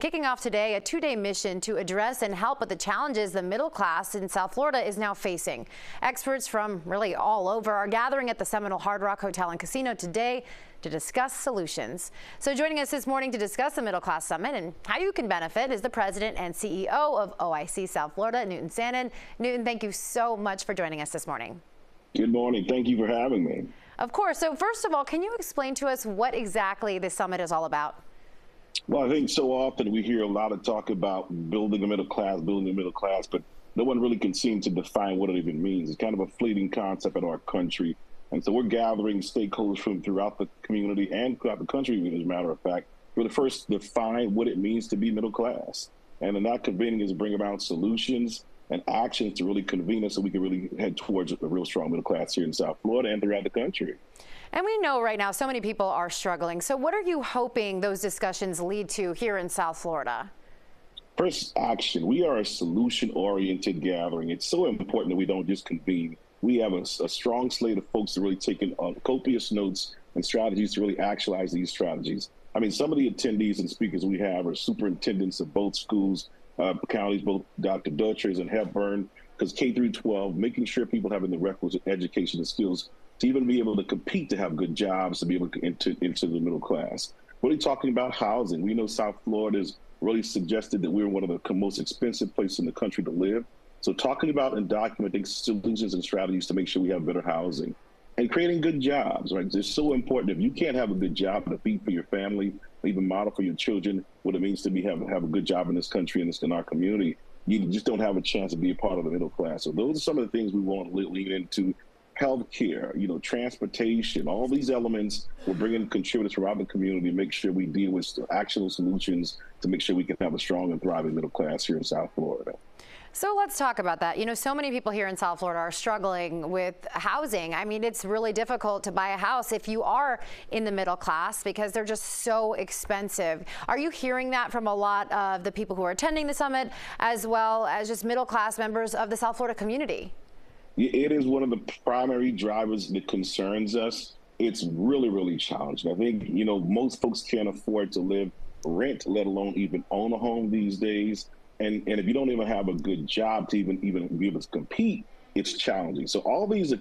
Kicking off today, a two-day mission to address and help with the challenges the middle class in South Florida is now facing. Experts from really all over are gathering at the Seminole Hard Rock Hotel and Casino today to discuss solutions. So joining us this morning to discuss the Middle Class Summit and how you can benefit is the president and CEO of OIC South Florida, Newton Sanon. Newton, thank you so much for joining us this morning. Good morning. Thank you for having me. Of course. So first of all, can you explain to us what exactly this summit is all about? Well, I think so often we hear a lot of talk about building a middle class, but no one really can seem to define what it even means. It's kind of a fleeting concept in our country. And so we're gathering stakeholders from throughout the community and throughout the country, as a matter of fact, to first define what it means to be middle class. And then that convening is bring about solutions and actions to really convene us so we can really head towards a real strong middle class here in South Florida and throughout the country. And we know right now so many people are struggling. So what are you hoping those discussions lead to here in South Florida? First, action. We are a solution-oriented gathering. It's so important that we don't just convene. We have a strong slate of folks that really taking copious notes and strategies to really actualize these strategies. I mean, some of the attendees and speakers we have are superintendents of both schools, counties, both Dr. Dutchers and Hepburn, because K through 12, making sure people having the requisite education and skills to even be able to compete, to have good jobs, to be able to enter into the middle class. Really talking about housing. We know South Florida has really suggested that we're one of the most expensive places in the country to live. So talking about and documenting solutions and strategies to make sure we have better housing and creating good jobs, right? It's so important. If you can't have a good job to feed for your family, or even model for your children what it means to have a good job in this country and in our community, you just don't have a chance to be a part of the middle class. So those are some of the things we want to lean into. Healthcare, transportation, all these elements, we're bringing contributors throughout the community to make sure we deal with actual solutions to make sure we can have a strong and thriving middle class here in South Florida. So let's talk about that. So many people here in South Florida are struggling with housing. I mean, it's really difficult to buy a house if you are in the middle class because they're just so expensive. Are you hearing that from a lot of the people who are attending the summit, as well as just middle class members of the South Florida community? It is one of the primary drivers that concerns us. It's really, really challenging. I think, most folks can't afford to live rent, let alone even own a home these days. And if you don't even have a good job to even be able to compete, it's challenging. So all these are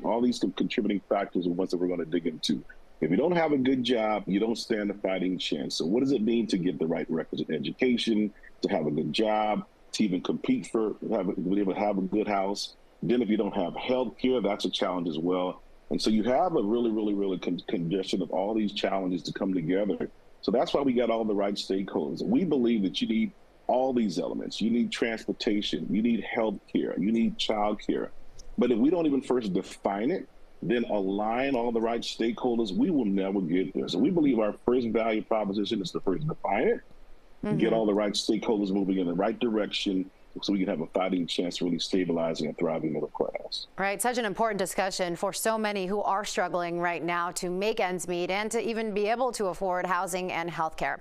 all these contributing factors are ones that we're going to dig into. If you don't have a good job, you don't stand a fighting chance. So what does it mean to get the right requisite education, to have a good job, to even compete be able to have a good house? Then if you don't have health care, that's a challenge as well. And so you have a really congestion of all these challenges to come together. So that's why we got all the right stakeholders. We believe that you need all these elements. You need transportation, you need health care, you need child care. But if we don't even first define it, then align all the right stakeholders, we will never get there. So we believe our first value proposition is to first define it, get all the right stakeholders moving in the right direction, so we can have a fighting chance of really stabilizing and thriving middle class. Right. Such an important discussion for so many who are struggling right now to make ends meet and to even be able to afford housing and health care.